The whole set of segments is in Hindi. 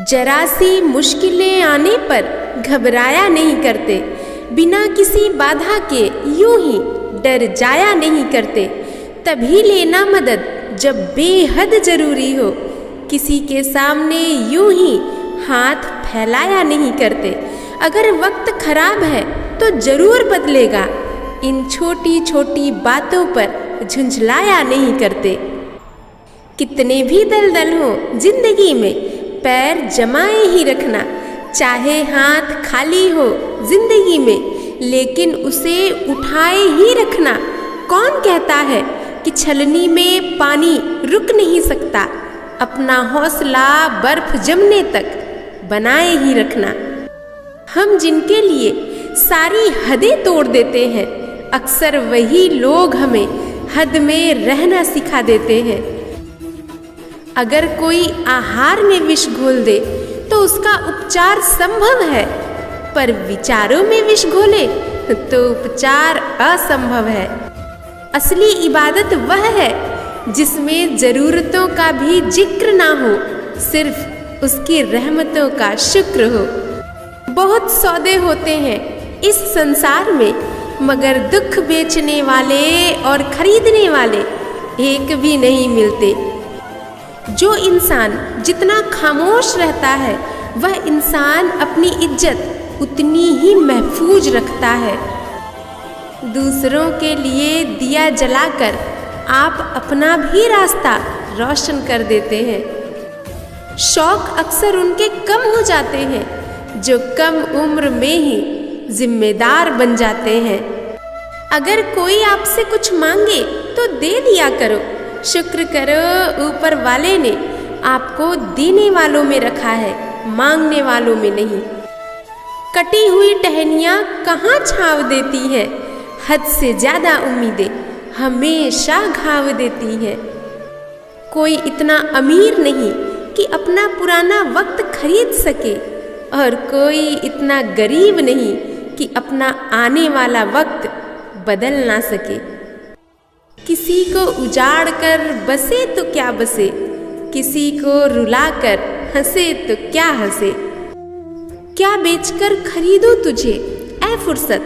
जरा सी मुश्किलें आने पर घबराया नहीं करते, बिना किसी बाधा के यूं ही डर जाया नहीं करते। तभी लेना मदद जब बेहद ज़रूरी हो, किसी के सामने यूं ही हाथ फैलाया नहीं करते। अगर वक्त खराब है तो ज़रूर बदलेगा, इन छोटी छोटी बातों पर झुंझलाया नहीं करते। कितने भी दलदल हो जिंदगी में, पैर जमाए ही रखना, चाहे हाथ खाली हो जिंदगी में, लेकिन उसे उठाए ही रखना। कौन कहता है कि छलनी में पानी रुक नहीं सकता, अपना हौसला बर्फ जमने तक बनाए ही रखना। हम जिनके लिए सारी हदें तोड़ देते हैं, अक्सर वही लोग हमें हद में रहना सिखा देते हैं। अगर कोई आहार में विष घोल दे तो उसका उपचार संभव है, पर विचारों में विष घोले तो उपचार असंभव है। असली इबादत वह है जिसमें ज़रूरतों का भी जिक्र ना हो, सिर्फ उसकी रहमतों का शुक्र हो। बहुत सौदे होते हैं इस संसार में, मगर दुख बेचने वाले और खरीदने वाले एक भी नहीं मिलते। जो इंसान जितना खामोश रहता है, वह इंसान अपनी इज्जत उतनी ही महफूज रखता है। दूसरों के लिए दिया जलाकर आप अपना भी रास्ता रोशन कर देते हैं। शौक अक्सर उनके कम हो जाते हैं जो कम उम्र में ही जिम्मेदार बन जाते हैं। अगर कोई आपसे कुछ मांगे तो दे दिया करो, शुक्र करो ऊपर वाले ने आपको देने वालों में रखा है, मांगने वालों में नहीं। कटी हुई टहनियाँ कहाँ छाँव देती हैं, हद से ज़्यादा उम्मीदें हमेशा घाव देती हैं। कोई इतना अमीर नहीं कि अपना पुराना वक्त खरीद सके, और कोई इतना गरीब नहीं कि अपना आने वाला वक्त बदल ना सके। किसी को उजाड़ कर बसे तो क्या बसे, किसी को रुला कर हंसे तो क्या हंसे। क्या बेचकर खरीदूं तुझे ऐ फुर्सत,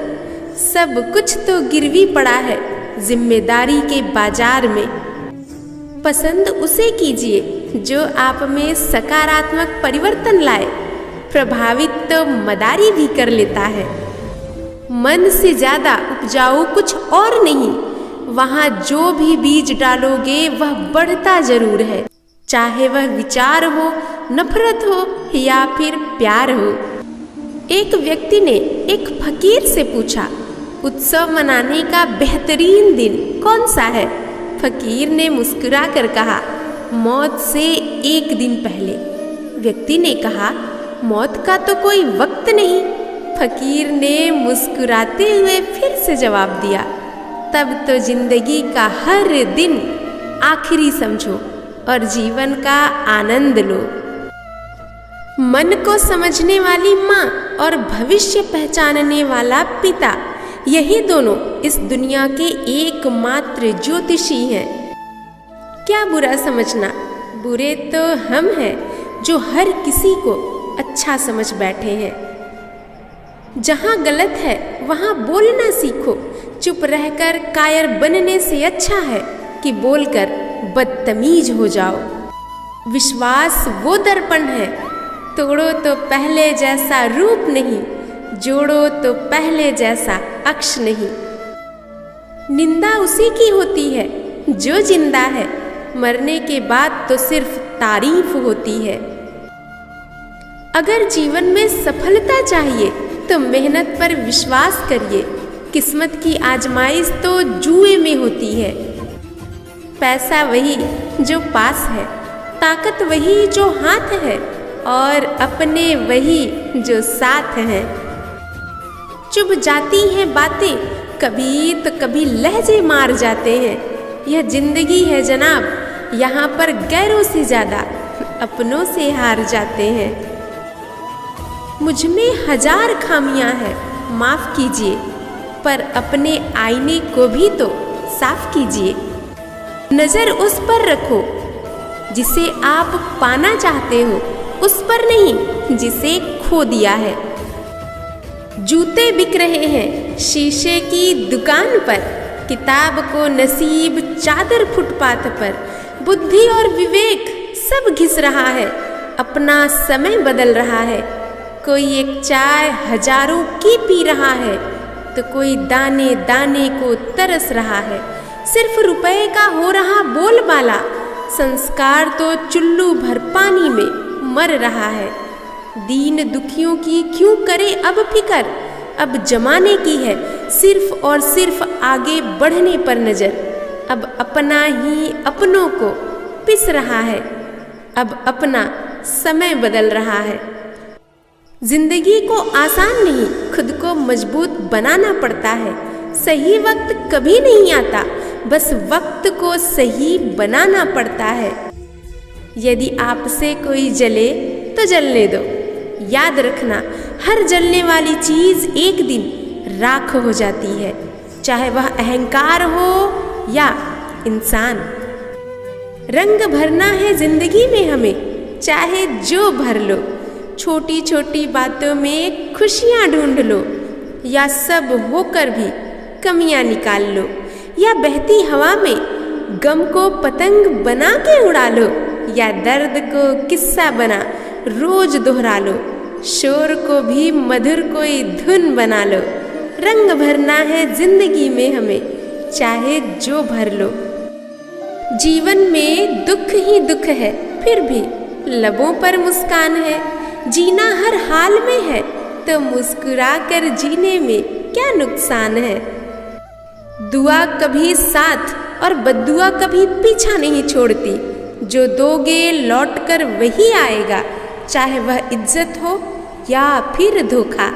सब कुछ तो गिरवी पड़ा है जिम्मेदारी के बाजार में। पसंद उसे कीजिए जो आप में सकारात्मक परिवर्तन लाए, प्रभावित तो मदारी भी कर लेता है। मन से ज़्यादा उपजाऊ कुछ और नहीं, वहाँ जो भी बीज डालोगे वह बढ़ता जरूर है, चाहे वह विचार हो, नफरत हो या फिर प्यार हो। एक व्यक्ति ने एक फकीर से पूछा, उत्सव मनाने का बेहतरीन दिन कौन सा है? फकीर ने मुस्कुरा कर कहा, मौत से एक दिन पहले। व्यक्ति ने कहा, मौत का तो कोई वक्त नहीं। फकीर ने मुस्कुराते हुए फिर से जवाब दिया, तब तो जिंदगी का हर दिन आखिरी समझो और जीवन का आनंद लो। मन को समझने वाली माँ और भविष्य पहचानने वाला पिता, यही दोनों इस दुनिया के एकमात्र ज्योतिषी हैं। क्या बुरा समझना, बुरे तो हम हैं जो हर किसी को अच्छा समझ बैठे हैं। जहाँ गलत है वहाँ बोलना सीखो, चुप रहकर कायर बनने से अच्छा है कि बोलकर बदतमीज हो जाओ। विश्वास वो दर्पण है, तोड़ो तो पहले जैसा रूप नहीं, जोड़ो तो पहले जैसा अक्ष नहीं। निंदा उसी की होती है जो जिंदा है, मरने के बाद तो सिर्फ तारीफ होती है। अगर जीवन में सफलता चाहिए तो मेहनत पर विश्वास करिए, किस्मत की आजमाइश तो जुए में होती है। पैसा वही जो पास है, ताकत वही जो हाथ है, और अपने वही जो साथ हैं। चुभ जाती हैं बातें कभी तो कभी लहजे मार जाते हैं। यह जिंदगी है जनाब, यहाँ पर गैरों से ज़्यादा अपनों से हार जाते हैं। मुझ में 1000 खामियां हैं, माफ़ कीजिए, पर अपने आईने को भी तो साफ कीजिए। नज़र उस पर रखो जिसे आप पाना चाहते हो, उस पर नहीं जिसे खो दिया है। जूते बिक रहे हैं शीशे की दुकान पर, किताब को नसीब चादर फुटपाथ पर। बुद्धि और विवेक सब घिस रहा है, अपना समय बदल रहा है। कोई एक चाय हजारों की पी रहा है, तो कोई दाने दाने को तरस रहा है। सिर्फ रुपए का हो रहा बोलबाला, संस्कार तो चुल्लू भर पानी में मर रहा है। दीन दुखियों की क्यों करे अब फिकर, अब जमाने की है सिर्फ और सिर्फ आगे बढ़ने पर नजर। अब अपना ही अपनों को पिस रहा है, अब अपना समय बदल रहा है। जिंदगी को आसान नहीं, खुद को मजबूत बनाना पड़ता है। सही वक्त कभी नहीं आता, बस वक्त को सही बनाना पड़ता है। यदि आपसे कोई जले तो जलने दो, याद रखना हर जलने वाली चीज एक दिन राख हो जाती है, चाहे वह अहंकार हो या इंसान। रंग भरना है जिंदगी में हमें, चाहे जो भर लो। छोटी छोटी बातों में खुशियाँ ढूंढ लो, या सब होकर भी कमियाँ निकाल लो। या बहती हवा में गम को पतंग बना के उड़ा लो, या दर्द को किस्सा बना रोज दोहरा लो। शोर को भी मधुर कोई धुन बना लो। रंग भरना है जिंदगी में हमें, चाहे जो भर लो। जीवन में दुख ही दुख है, फिर भी लबों पर मुस्कान है। जीना हर हाल में है, तो मुस्कुरा कर जीने में क्या नुकसान है। दुआ कभी साथ और बद्दुआ कभी पीछा नहीं छोड़ती। जो दोगे लौट कर वही आएगा, चाहे वह इज्जत हो या फिर धोखा।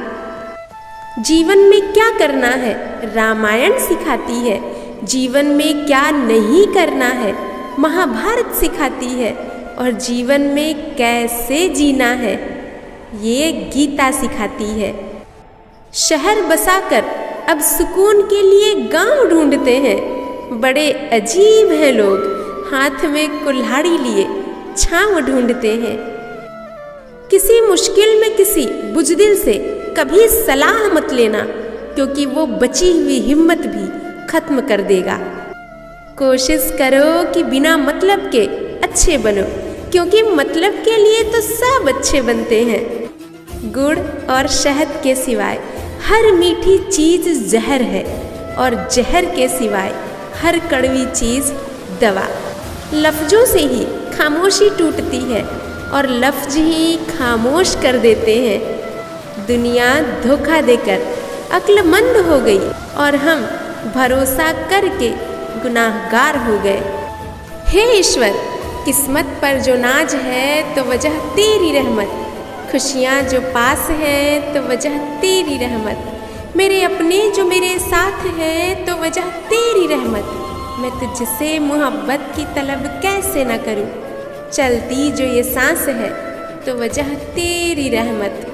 जीवन में क्या करना है रामायण सिखाती है, जीवन में क्या नहीं करना है महाभारत सिखाती है, और जीवन में कैसे जीना है ये गीता सिखाती है। शहर बसाकर अब सुकून के लिए गांव ढूंढते हैं। बड़े अजीब हैं लोग, हाथ में कुल्हाड़ी लिए छांव ढूंढते हैं। किसी मुश्किल में किसी बुजदिल से कभी सलाह मत लेना, क्योंकि वो बची हुई हिम्मत भी खत्म कर देगा। कोशिश करो कि बिना मतलब के अच्छे बनो, क्योंकि मतलब के लिए तो सब अच्छे बनते हैं। गुड़ और शहद के सिवाय हर मीठी चीज जहर है, और जहर के सिवाय हर कड़वी चीज दवा। लफ्जों से ही खामोशी टूटती है, और लफ्ज ही खामोश कर देते हैं। दुनिया धोखा देकर अक्लमंद हो गई, और हम भरोसा करके गुनाहगार हो गए। हे ईश्वर, किस्मत पर जो नाज है तो वजह तेरी रहमत। खुशियाँ जो पास हैं तो वजह तेरी रहमत। मेरे अपने जो मेरे साथ हैं तो वजह तेरी रहमत। मैं तुझसे मोहब्बत की तलब कैसे न करूं, चलती जो ये सांस है तो वजह तेरी रहमत।